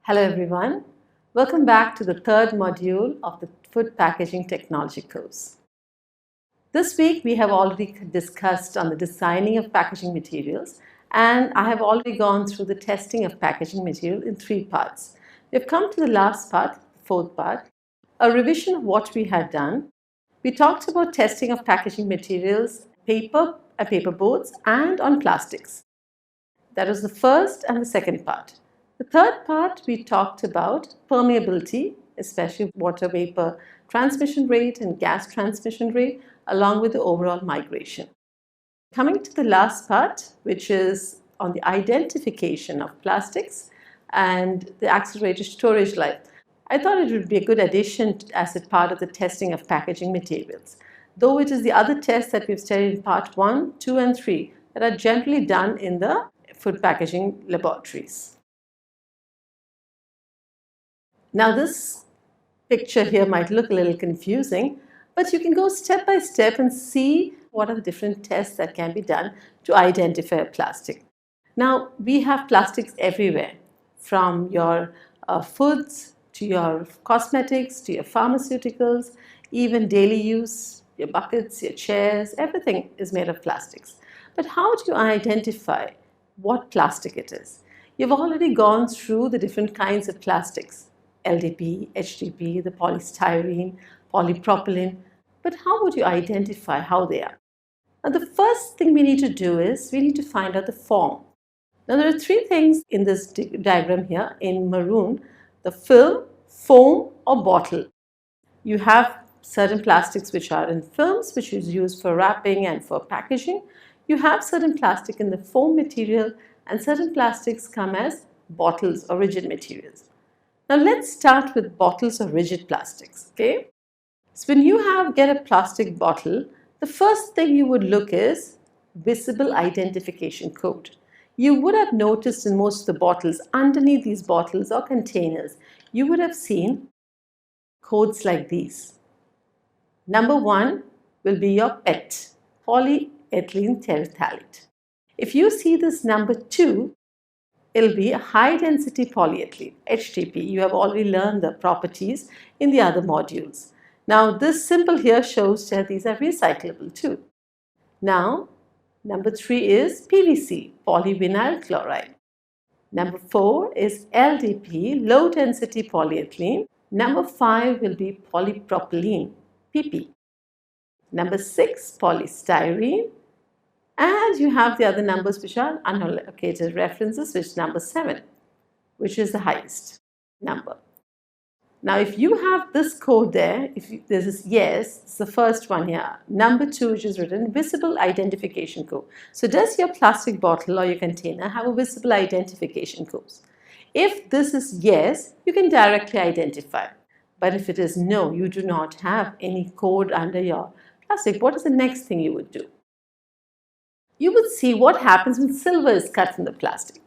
Hello everyone, welcome back to the third module of the Food Packaging Technology course. This week we have already discussed on the designing of packaging materials, and I have already gone through the testing of packaging material in 3 parts. We've come to the last part, the 4th part, a revision of what we had done. We talked about testing of packaging materials, paper and paper boards, and on plastics. That was the first and the second part. The third part, we talked about permeability, especially water vapor transmission rate and gas transmission rate, along with the overall migration. Coming to the last part, which is on the identification of plastics and the accelerated storage life. I thought it would be a good addition as a part of the testing of packaging materials, though it is the other tests that we've studied in part 1, 2, and 3 that are generally done in the food packaging laboratories. Now this picture here might look a little confusing, but you can go step by step and see what are the different tests that can be done to identify a plastic. Now we have plastics everywhere, from your foods to your cosmetics to your pharmaceuticals, even daily use, your buckets, your chairs, everything is made of plastics. But how do you identify what plastic it is? You've already gone through the different kinds of plastics. LDP, HDP, the polystyrene, polypropylene. But how would you identify how they are? Now the first thing we need to do is we need to find out the form. Now there are 3 things in this diagram here in maroon: the film, foam or bottle. You have certain plastics which are in films, which is used for wrapping and for packaging. You have certain plastic in the foam material, and certain plastics come as bottles or rigid materials. Now let's start with bottles or rigid plastics, okay? So when you get a plastic bottle, the first thing you would look is visible identification code. You would have noticed in most of the bottles, underneath these bottles or containers, you would have seen codes like these. Number 1 will be your PET, polyethylene terephthalate. If you see this number 2, it'll be a high density polyethylene, HDP. You have already learned the properties in the other modules. Now this symbol here shows that these are recyclable too. Now number 3 is PVC, polyvinyl chloride. Number 4 is LDP, low density polyethylene. Number 5 will be polypropylene, PP. Number 6, polystyrene. And you have the other numbers which are unallocated references, which is number 7, which is the highest number. Now if you have this code there, this is yes, it's the first one here. Number 2, which is written visible identification code. So does your plastic bottle or your container have a visible identification code? If this is yes, you can directly identify. But if it is no, you do not have any code under your plastic, what is the next thing you would do? You would see what happens when silver is cut from the plastic.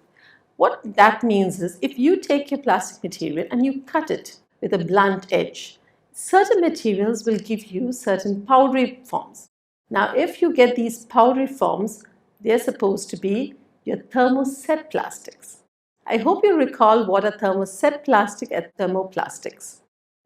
What that means is if you take your plastic material and you cut it with a blunt edge, certain materials will give you certain powdery forms. Now if you get these powdery forms, they're supposed to be your thermoset plastics. I hope you recall what are thermoset plastic and thermoplastics.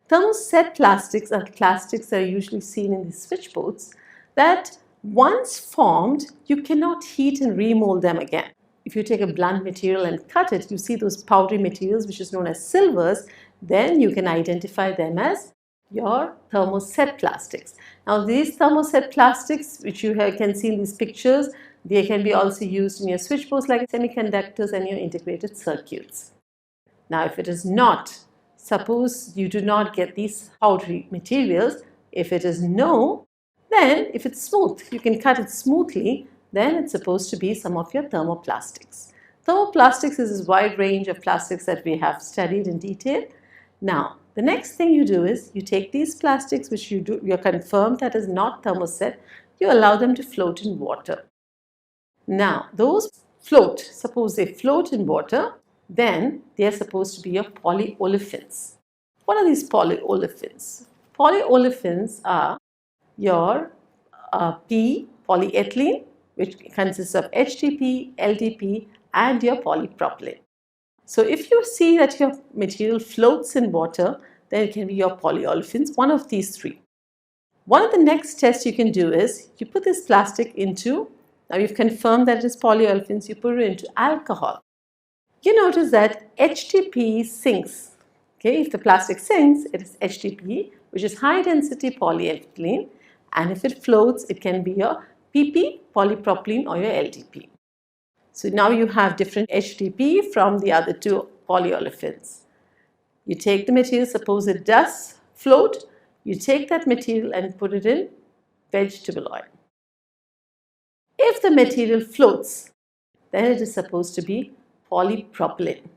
Thermoset plastics are plastics that are usually seen in the switchboards that once formed, you cannot heat and remold them again. If you take a blunt material and cut it, you see those powdery materials which is known as silvers, then you can identify them as your thermoset plastics. Now these thermoset plastics which you can see in these pictures, they can be also used in your switchboards like semiconductors and your integrated circuits. Now if it is not, suppose you do not get these powdery materials, if it is no, then if it's smooth, you can cut it smoothly, then it's supposed to be some of your thermoplastics. Thermoplastics is this wide range of plastics that we have studied in detail. Now, the next thing you do is you take these plastics which you're confirmed that is not thermoset, you allow them to float in water. Now, those float, suppose they float in water, then they are supposed to be your polyolefins. What are these polyolefins? Polyolefins are your polyethylene, which consists of HDP, LDP, and your polypropylene. So if you see that your material floats in water, then it can be your polyolefins, one of these three. One of the next tests you can do is you put this plastic into, now you've confirmed that it is polyolefins, you put it into alcohol. You notice that HTP sinks. Okay, if the plastic sinks, it is HTP, which is high density polyethylene, and if it floats, it can be your PP, polypropylene, or your LDP. So now you have different HTP from the other two polyolefins. You take the material, suppose it does float, you take that material and put it in vegetable oil. If the material floats, then it is supposed to be polypropylene.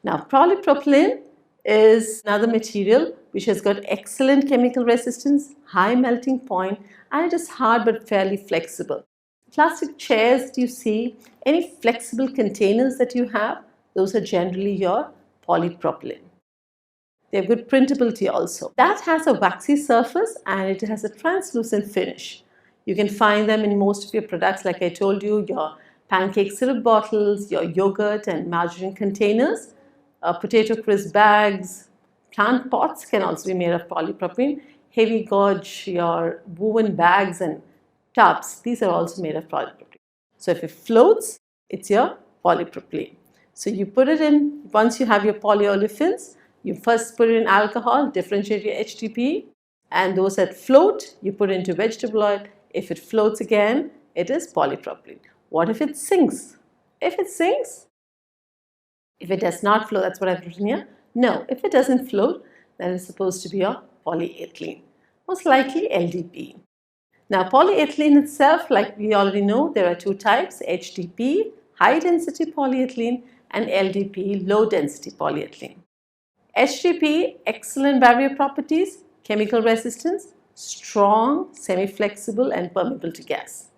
Now, polypropylene is another material which has got excellent chemical resistance, high melting point, and it is hard but fairly flexible. Plastic chairs that you see, any flexible containers that you have, those are generally your polypropylene. They have good printability also. That has a waxy surface and it has a translucent finish. You can find them in most of your products, like I told you, your pancake syrup bottles, your yogurt and margarine containers, potato crisp bags, plant pots can also be made of polypropylene, heavy gauge, your woven bags and tubs, these are also made of polypropylene. So if it floats, it's your polypropylene. So you put it in, once you have your polyolefins, you first put it in alcohol, differentiate your HTP, and those that float, you put into vegetable oil. If it floats again, it is polypropylene. What if it sinks? If it sinks, if it does not float, that's what I've written here. No, if it doesn't float, then it's supposed to be your polyethylene, most likely LDP. Now, polyethylene itself, like we already know, there are two types, HDP, high density polyethylene, and LDP, low density polyethylene. HDP, excellent barrier properties, chemical resistance, strong, semi-flexible and permeable to gas.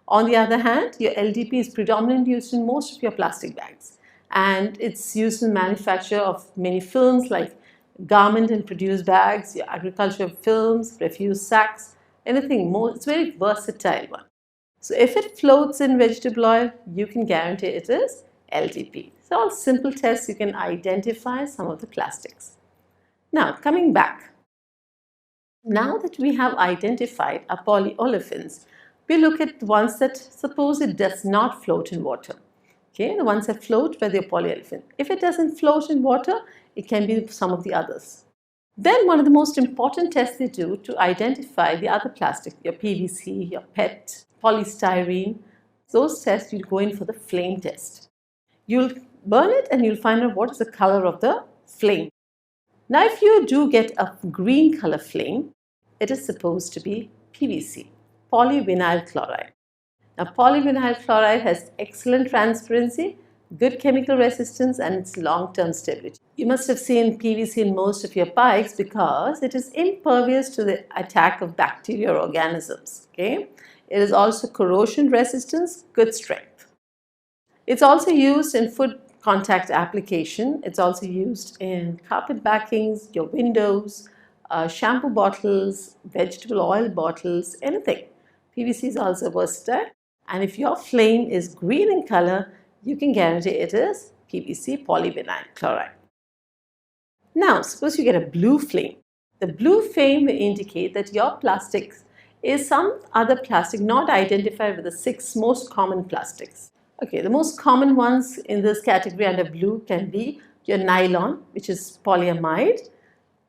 On the other hand, your LDP is predominantly used in most of your plastic bags, and it's used in manufacture of many films like garment and produce bags, your agricultural films, refuse sacks, anything more. It's a very versatile one. So if it floats in vegetable oil, you can guarantee it is LDP. So all simple tests, you can identify some of the plastics. Now coming back, now that we have identified our polyolefins, we look at the ones that suppose it does not float in water. Okay, the ones that float where they're polyolefin. If it doesn't float in water, it can be some of the others. Then one of the most important tests they do to identify the other plastic, your PVC, your PET, polystyrene, those tests you'll go in for the flame test. You'll burn it and you'll find out what is the color of the flame. Now if you do get a green color flame, it is supposed to be PVC, polyvinyl chloride. Now polyvinyl chloride has excellent transparency, good chemical resistance and its long-term stability. You must have seen PVC in most of your pipes because it is impervious to the attack of bacteria or organisms. Okay? It is also corrosion resistance, good strength. It's also used in food contact application. It's also used in carpet backings, your windows, shampoo bottles, vegetable oil bottles, anything. PVC is also versatile. And if your flame is green in color, you can guarantee it is PVC, polyvinyl chloride. Now, suppose you get a blue flame. The blue flame will indicate that your plastic is some other plastic not identified with the 6 most common plastics. Okay, the most common ones in this category under blue can be your nylon, which is polyamide,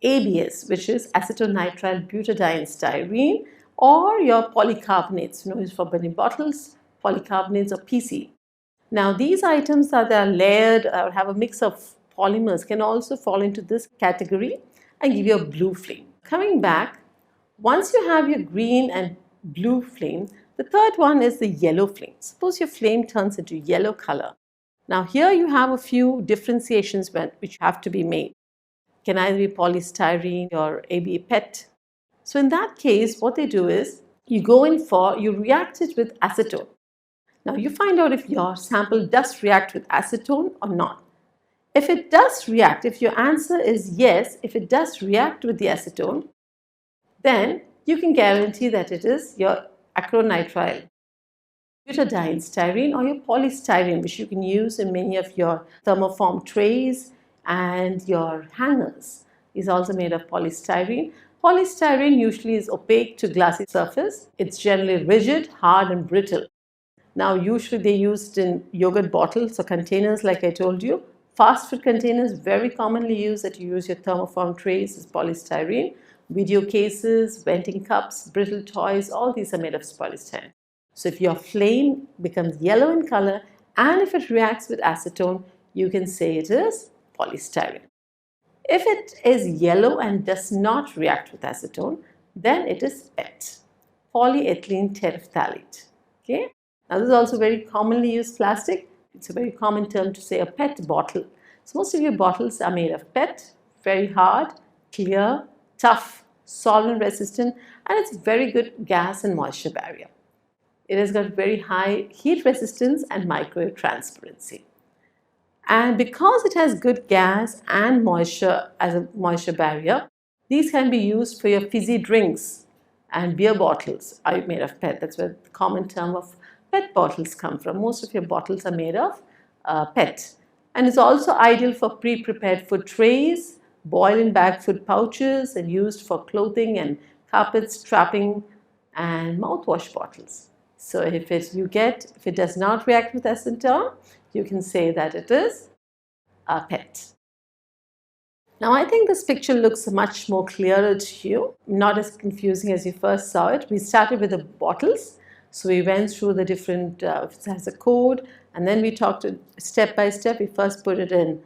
ABS, which is acetonitrile butadiene styrene, or your polycarbonates, used for burning bottles, polycarbonates or PC. Now these items that are layered or have a mix of polymers can also fall into this category and give you a blue flame. Coming back, once you have your green and blue flame, the third one is the yellow flame. Suppose your flame turns into yellow color. Now here you have a few differentiations which have to be made. It can either be polystyrene or ABA PET. So in that case, what they do is you react it with acetone. Now you find out if your sample does react with acetone or not. If it does react, if your answer is yes, if it does react with the acetone, then you can guarantee that it is your acrylonitrile. butadiene styrene or your polystyrene, which you can use in many of your thermoform trays and your hangers, is also made of polystyrene. Polystyrene usually is opaque to glassy surface. It's generally rigid, hard and brittle. Now usually they're used in yogurt bottles or containers like I told you. Fast food containers very commonly used that you use your thermoform trays is polystyrene. Video cases, venting cups, brittle toys, all these are made of polystyrene. So if your flame becomes yellow in color and if it reacts with acetone, you can say it is polystyrene. If it is yellow and does not react with acetone, then it is PET, polyethylene terephthalate. Okay? Now this is also very commonly used plastic. It's a very common term to say a PET bottle. So most of your bottles are made of PET, very hard, clear, tough, solvent resistant, and it's a very good gas and moisture barrier. It has got very high heat resistance and microwave transparency. And because it has good gas and moisture as a moisture barrier, these can be used for your fizzy drinks, and beer bottles are made of PET. That's where the common term of PET bottles come from. Most of your bottles are made of PET. And it's also ideal for pre-prepared food trays, boil and bag food pouches, and used for clothing and carpets, trapping, and mouthwash bottles. So if it does not react with acetone, you can say that it is a PET. Now I think this picture looks much more clearer to you, not as confusing as you first saw it. We started with the bottles. So we went through the different, it has a code, and then we talked step by step. We first put it in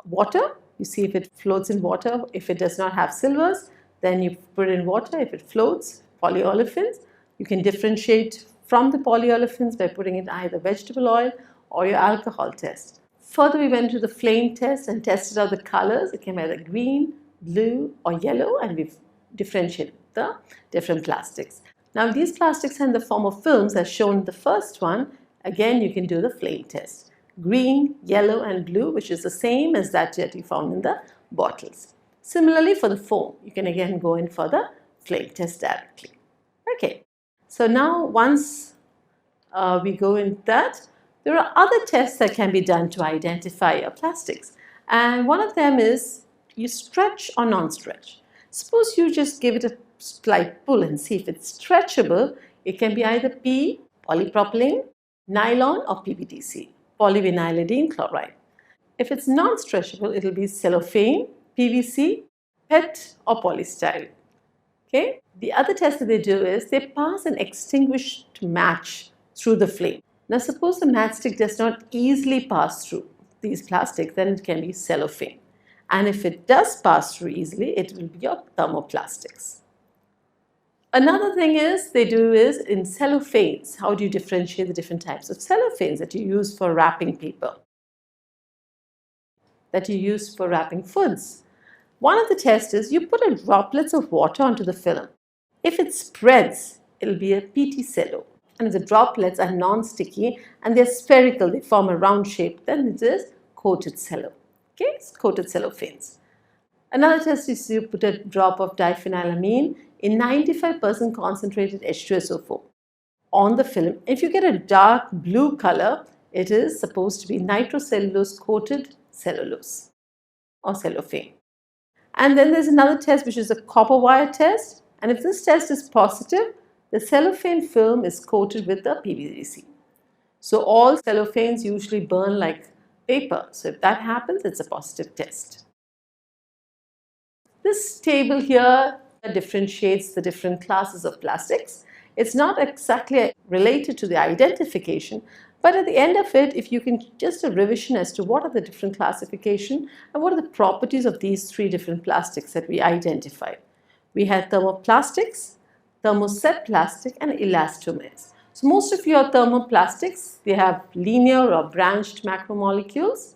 water. You see if it floats in water. If it does not have silvers, then you put it in water. If it floats, polyolefins. You can differentiate from the polyolefins by putting in either vegetable oil or your alcohol test. Further, we went to the flame test and tested out the colors. It came either green, blue, or yellow, and we've differentiated the different plastics. Now, these plastics are in the form of films, as shown in the first one. Again, you can do the flame test. Green, yellow, and blue, which is the same as that you found in the bottles. Similarly, for the foam, you can again go in for the flame test directly. Okay. So now once we go in that, there are other tests that can be done to identify your plastics. And one of them is you stretch or non-stretch. Suppose you just give it a slight pull and see if it's stretchable. It can be either P, polypropylene, nylon, or PVDC, polyvinylidene chloride. If it's non-stretchable, it will be cellophane, PVC, PET, or polystyrene. Okay? The other test that they do is they pass an extinguished match through the flame. Now suppose the matchstick does not easily pass through these plastics, then it can be cellophane. And if it does pass through easily, it will be your thermoplastics. Another thing they do is in cellophanes. How do you differentiate the different types of cellophanes that you use for wrapping paper, that you use for wrapping foods? One of the tests is you put droplets of water onto the film. If it spreads, it will be a PT cello. And if the droplets are non-sticky and they're spherical, they form a round shape, then it is coated cello. Okay, it's coated cellophanes. Another test is you put a drop of diphenylamine in 95% concentrated H2SO4 on the film. If you get a dark blue color, it is supposed to be nitrocellulose coated cellulose or cellophane. And then there's another test which is a copper wire test, and if this test is positive, the cellophane film is coated with the PVDC. So all cellophanes usually burn like paper, so if that happens, it's a positive test. This table here differentiates the different classes of plastics. It's not exactly related to the identification, but at the end of it, if you can just a revision as to what are the different classification and what are the properties of these three different plastics that we identified. We had thermoplastics, thermoset plastic, and elastomers. So most of your thermoplastics, they have linear or branched macromolecules.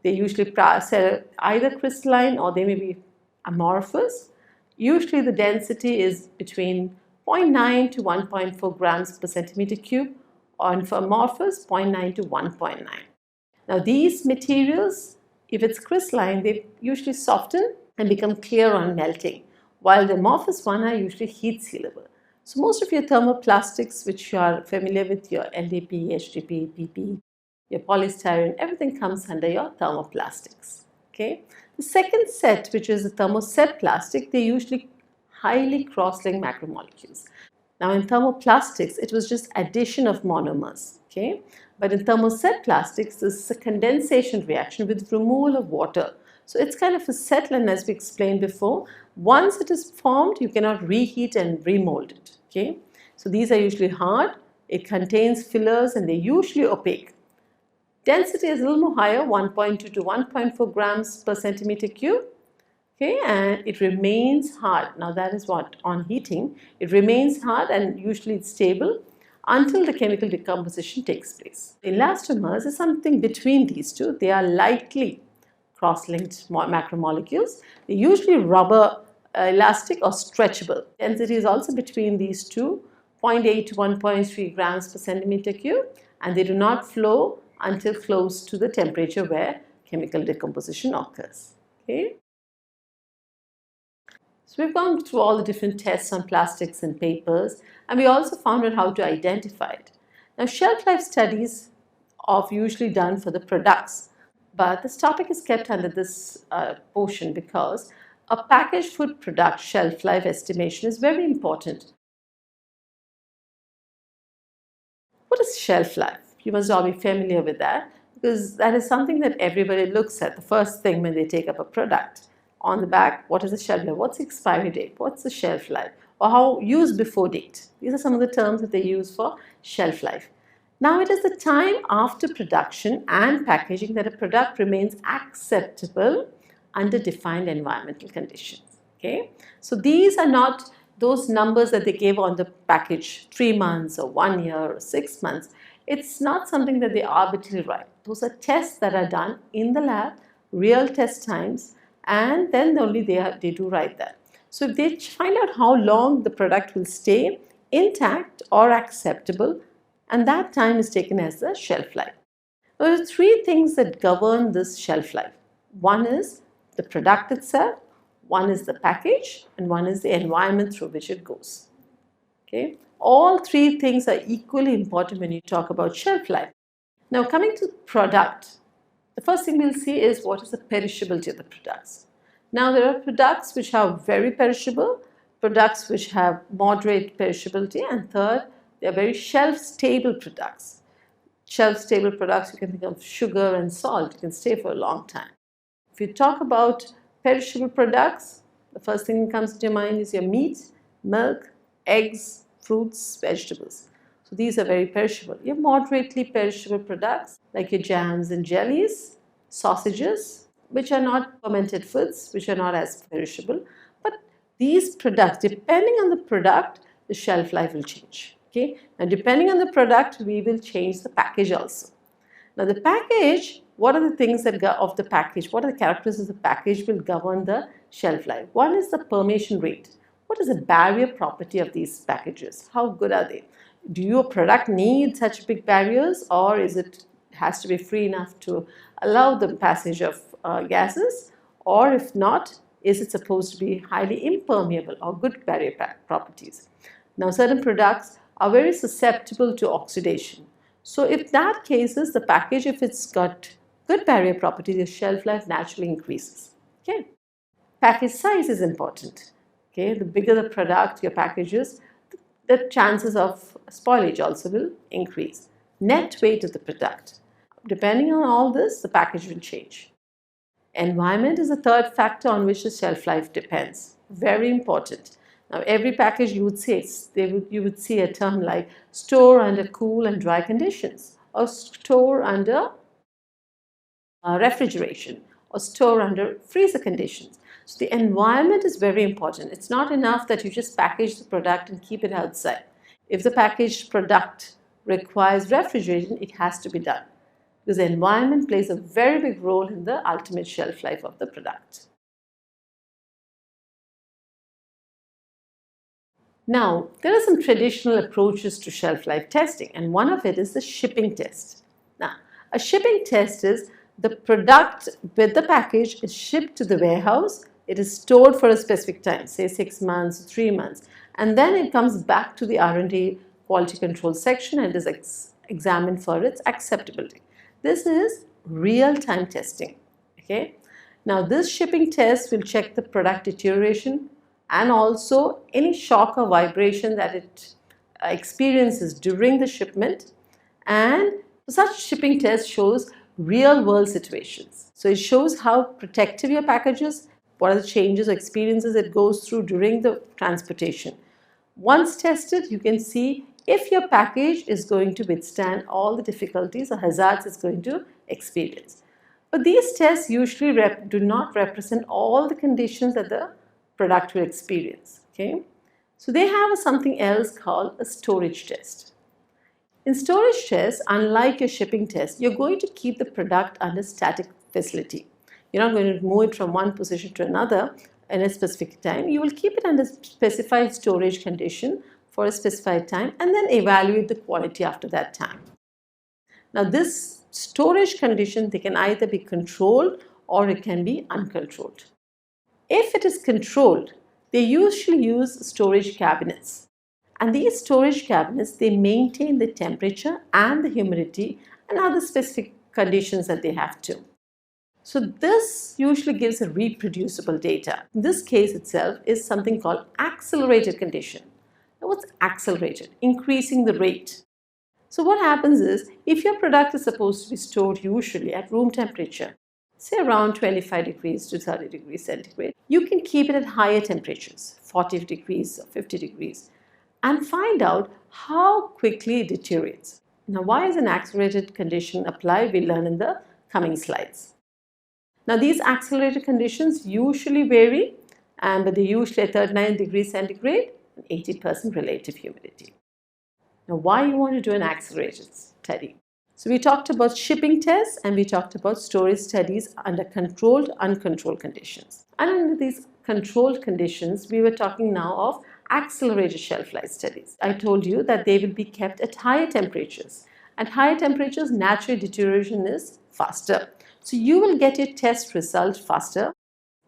They usually either crystalline or they may be amorphous. Usually the density is between 0.9 to 1.4 grams per centimeter cube, and for amorphous 0.9 to 1.9. Now these materials, if it's crystalline, they usually soften and become clear on melting, while the amorphous ones are usually heat sealable. So most of your thermoplastics, which you are familiar with, your LDP, HDP, PP, your polystyrene, everything comes under your thermoplastics. Okay. The second set, which is the thermoset plastic, they usually highly cross-linked macromolecules. Now in thermoplastics, it was just addition of monomers. Okay. But in thermoset plastics, this is a condensation reaction with removal of water. So it's kind of a settling, as we explained before. Once it is formed, you cannot reheat and remold it. Okay. So these are usually hard. It contains fillers and they're usually opaque. Density is a little more higher, 1.2 to 1.4 grams per centimeter cube. Okay, and it remains hard. Now that is what, on heating, it remains hard and usually it's stable until the chemical decomposition takes place. Elastomers is something between these two. They are lightly cross-linked macromolecules. They're usually rubber elastic or stretchable. Density is also between these two, 0.8 to 1.3 grams per centimeter cube, and they do not flow until close to the temperature where chemical decomposition occurs. Okay. So we've gone through all the different tests on plastics and papers, and we also found out how to identify it. Now, shelf life studies are usually done for the products, but this topic is kept under this portion because a packaged food product shelf life estimation is very important. What is shelf life? You must all be familiar with that because that is something that everybody looks at the first thing when they take up a product. On the back, what is the shelf life? What's the expiry date? What's the shelf life? Or how used before date? These are some of the terms that they use for shelf life. Now it is the time after production and packaging that a product remains acceptable under defined environmental conditions. Okay, so these are not those numbers that they gave on the package, 3 months or 1 year or 6 months. It's not something that they arbitrarily write. Those are tests that are done in the lab, real test times, and then only they do write that. So if they find out how long the product will stay intact or acceptable, and that time is taken as the shelf life. There are 3 things that govern this shelf life. One is the product itself, one is the package, and one is the environment through which it goes. Okay? All 3 things are equally important when you talk about shelf life. Now coming to product, the first thing we'll see is what is the perishability of the products. Now there are products which are very perishable, products which have moderate perishability, and third, they are very shelf-stable products. Shelf-stable products, you can think of sugar and salt, you can stay for a long time. If you talk about perishable products, the first thing that comes to your mind is your meat, milk, eggs, fruits, vegetables. So these are very perishable. Your moderately perishable products like your jams and jellies, sausages, which are not fermented foods, which are not as perishable. But these products, depending on the product, the shelf life will change. Okay? Now depending on the product, we will change the package also. Now the package, what are the things that of the package? What are the characteristics of the package will govern the shelf life? One is the permeation rate. What is the barrier property of these packages? How good are they? Do your product need such big barriers, or is it has to be free enough to allow the passage of gases? Or if not, is it supposed to be highly impermeable or good barrier properties? Now certain products are very susceptible to oxidation. So if that case is the package, if it's got good barrier properties, the shelf life naturally increases. Okay. Package size is important. Okay, the bigger the product, your packages, the chances of spoilage also will increase. Net weight of the product. Depending on all this, the package will change. Environment is the third factor on which the shelf life depends. Very important. Now, every package you would see, you would see a term like store under cool and dry conditions, or store under refrigeration, or store under freezer conditions. So the environment is very important. It's not enough that you just package the product and keep it outside. If the packaged product requires refrigeration, it has to be done, because the environment plays a very big role in the ultimate shelf life of the product. Now, there are some traditional approaches to shelf life testing, and one of it is the shipping test. Now, a shipping test is the product with the package is shipped to the warehouse. It is stored for a specific time, say 6 months, 3 months, And then it comes back to the R&D quality control section and is examined for its acceptability. This is real-time testing. Okay. Now this shipping test will check the product deterioration and also any shock or vibration that it experiences during the shipment, and such shipping test shows real world situations. So it shows how protective your package is, what are the changes or experiences it goes through during the transportation. Once tested, you can see if your package is going to withstand all the difficulties or hazards it's going to experience. But these tests usually do not represent all the conditions that the product will experience. Okay? So they have something else called a storage test. In storage tests, unlike your shipping test, you're going to keep the product under static facility. You're not going to move it from one position to another in a specific time. You will keep it under specified storage condition for a specified time and then evaluate the quality after that time. Now this storage condition, they can either be controlled or it can be uncontrolled. If it is controlled, they usually use storage cabinets. And these storage cabinets, they maintain the temperature and the humidity and other specific conditions that they have to. So this usually gives a reproducible data. In this case itself is something called accelerated condition. Now what's accelerated? Increasing the rate. So what happens is, if your product is supposed to be stored usually at room temperature, say around 25 degrees to 30 degrees centigrade, you can keep it at higher temperatures, 40 degrees or 50 degrees, and find out how quickly it deteriorates. Now, why is an accelerated condition applied? We'll learn in the coming slides. Now, these accelerated conditions usually vary, but they're usually at 39 degrees centigrade and 80% relative humidity. Now, why you want to do an accelerated study? So we talked about shipping tests and we talked about storage studies under controlled, uncontrolled conditions. And under these controlled conditions, we were talking now of accelerated shelf life studies. I told you that they will be kept at higher temperatures. At higher temperatures, natural deterioration is faster. So you will get your test result faster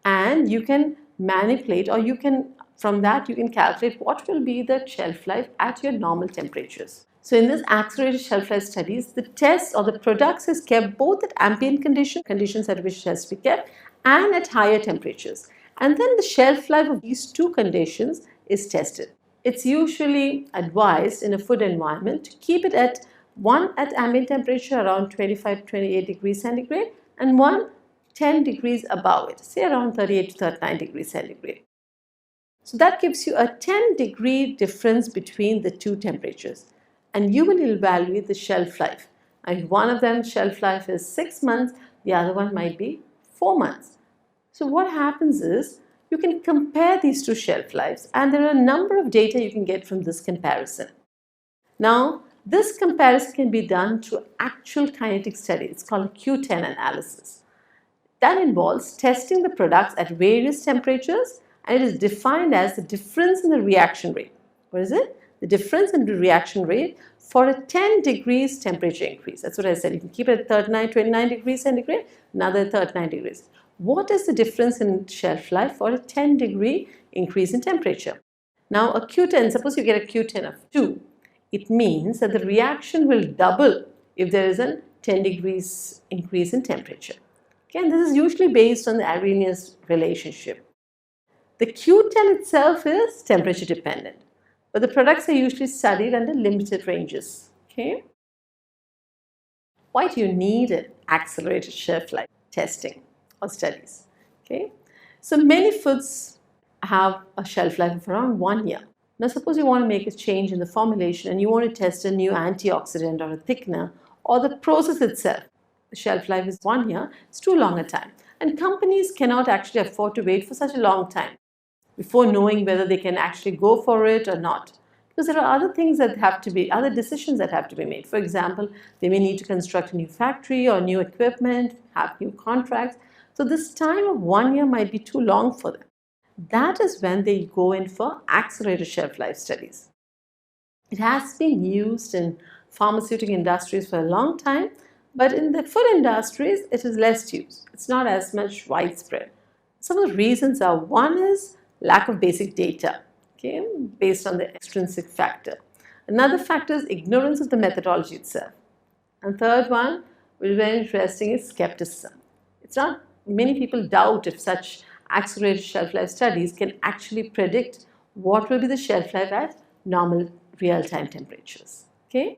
and you can manipulate, or you can, from that you can calculate what will be the shelf life at your normal temperatures. So in this accelerated shelf life studies, the test or the products is kept both at ambient conditions at which it has to be kept, and at higher temperatures. And then the shelf life of these two conditions is tested. It's usually advised in a food environment to keep it at one at ambient temperature around 25 to 28 degrees centigrade and one 10 degrees above it, say around 38 to 39 degrees centigrade. So that gives you a 10-degree difference between the two temperatures, and you will evaluate the shelf life. And one of them shelf life is 6 months, the other one might be 4 months. So what happens is you can compare these two shelf lives, and there are a number of data you can get from this comparison. Now, this comparison can be done through actual kinetic study. It's called a Q10 analysis. That involves testing the products at various temperatures, and it is defined as the difference in the reaction rate. What is it? The difference in the reaction rate for a 10 degrees temperature increase. That's what I said. You can keep it at 39, 29 degrees centigrade, another 39 degrees. What is the difference in shelf life for a 10-degree increase in temperature? Now, a Q10, suppose you get a Q10 of 2. It means that the reaction will double if there is a 10 degrees increase in temperature. Okay, and this is usually based on the Arrhenius relationship. The Q10 itself is temperature dependent, but the products are usually studied under limited ranges. Okay? Why do you need an accelerated shelf life testing or studies? Okay? So many foods have a shelf life of around 1 year. Now suppose you want to make a change in the formulation and you want to test a new antioxidant or a thickener or the process itself. The shelf life is 1 year, it's too long a time. And companies cannot actually afford to wait for such a long time before knowing whether they can actually go for it or not. Because there are other things that have to be, other decisions that have to be made. For example, they may need to construct a new factory or new equipment, have new contracts. So this time of 1 year might be too long for them. That is when they go in for accelerated shelf life studies. It has been used in pharmaceutical industries for a long time, but in the food industries, it is less used. It's not as much widespread. Some of the reasons are, one is lack of basic data. okay, based on the extrinsic factor. Another factor is ignorance of the methodology itself. And third one, which is very interesting, is skepticism. It's not, many people doubt if such accelerated shelf life studies can actually predict what will be the shelf life at normal real-time temperatures. Okay?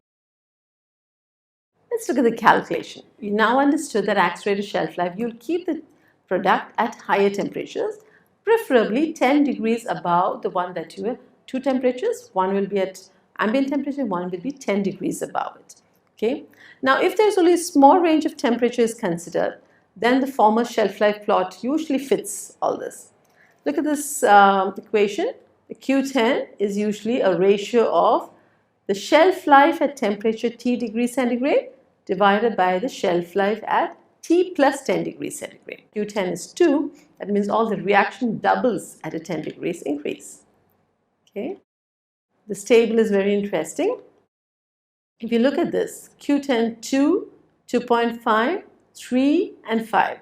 Let's look at the calculation. You now understood that accelerated shelf life, you'll keep the product at higher temperatures, preferably 10 degrees above the one that you were, two temperatures. One will be at ambient temperature, one will be 10 degrees above it. Okay. Now, if there's only a small range of temperatures considered, then the former shelf life plot usually fits all this. Look at this equation. The Q10 is usually a ratio of the shelf life at temperature T degrees centigrade divided by the shelf life at T plus 10 degrees centigrade. Q10 is 2. That means all the reaction doubles at a 10 degrees increase. Okay. This table is very interesting. If you look at this, Q10, 2, 2.5, 3 and 5.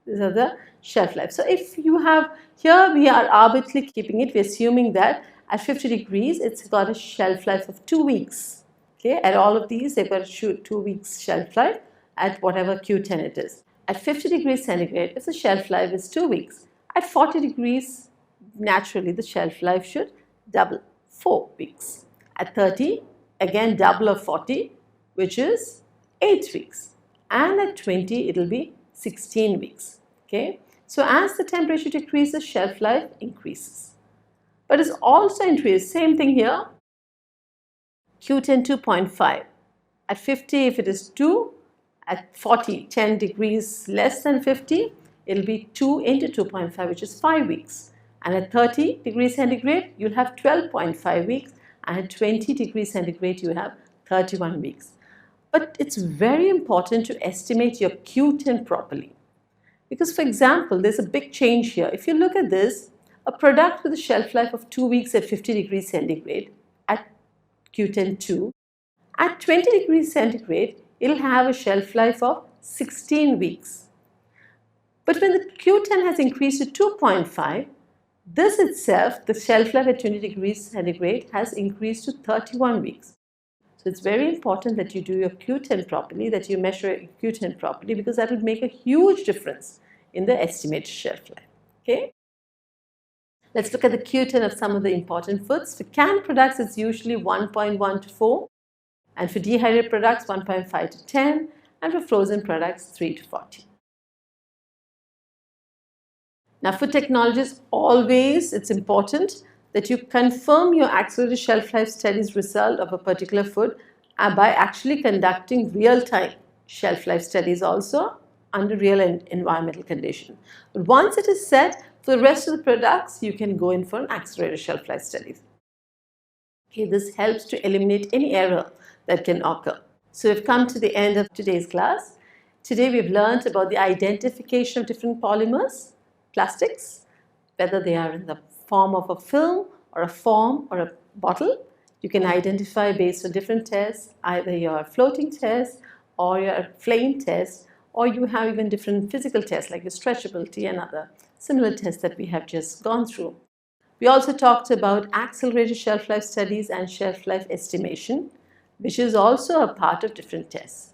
These are the shelf life. So if you have, here we are arbitrarily keeping it, we're assuming that at 50 degrees it's got a shelf life of 2 weeks. Okay, at all of these they've got a 2 weeks shelf life at whatever Q10 it is. At 50 degrees centigrade, if the shelf life is 2 weeks, at 40 degrees, naturally the shelf life should double, 4 weeks. At 30, again double of 40, which is 8 weeks. And at 20, it will be 16 weeks. Okay? So as the temperature decreases, shelf life increases. But it's also increased, same thing here, Q10 2.5. At 50, if it is 2, at 40, 10 degrees less than 50, it will be 2 into 2.5, which is 5 weeks. And at 30 degrees centigrade, you'll have 12.5 weeks. And at 20 degrees centigrade, you have 31 weeks. But it's very important to estimate your Q10 properly. Because, for example, there's a big change here. If you look at this, a product with a shelf life of 2 weeks at 50 degrees centigrade at Q10 2, at 20 degrees centigrade, it'll have a shelf life of 16 weeks. But when the Q10 has increased to 2.5, this itself, the shelf life at 20 degrees centigrade, has increased to 31 weeks. So it's very important that you do your Q10 properly, that you measure your Q10 properly, because that will make a huge difference in the estimated shelf life. Okay? Let's look at the Q10 of some of the important foods. For canned products, it's usually 1.1 to 4. And for dehydrated products, 1.5 to 10. And for frozen products, 3 to 40. Now, food technologists, always it's important that you confirm your accelerated shelf life studies result of a particular food by actually conducting real-time shelf life studies also under real and environmental conditions. But once it is set, for the rest of the products, you can go in for an accelerated shelf life studies. Okay, this helps to eliminate any error that can occur. So we've come to the end of today's class. Today we've learned about the identification of different polymers, plastics, whether they are in the form of a film or a foam or a bottle. You can identify based on different tests, either your floating test or your flame test, or you have even different physical tests like your stretchability and other similar tests that we have just gone through. We also talked about accelerated shelf life studies and shelf life estimation, which is also a part of different tests.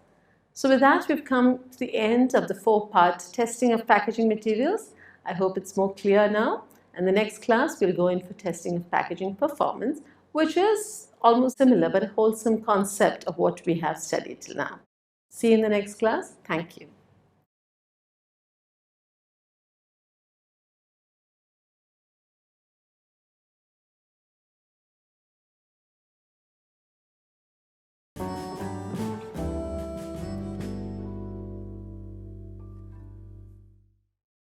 So with that, we've come to the end of the 4-part testing of packaging materials. I hope it's more clear now. And the next class, we'll go in for testing of packaging performance, which is almost similar, but a wholesome concept of what we have studied till now. See you in the next class. Thank you.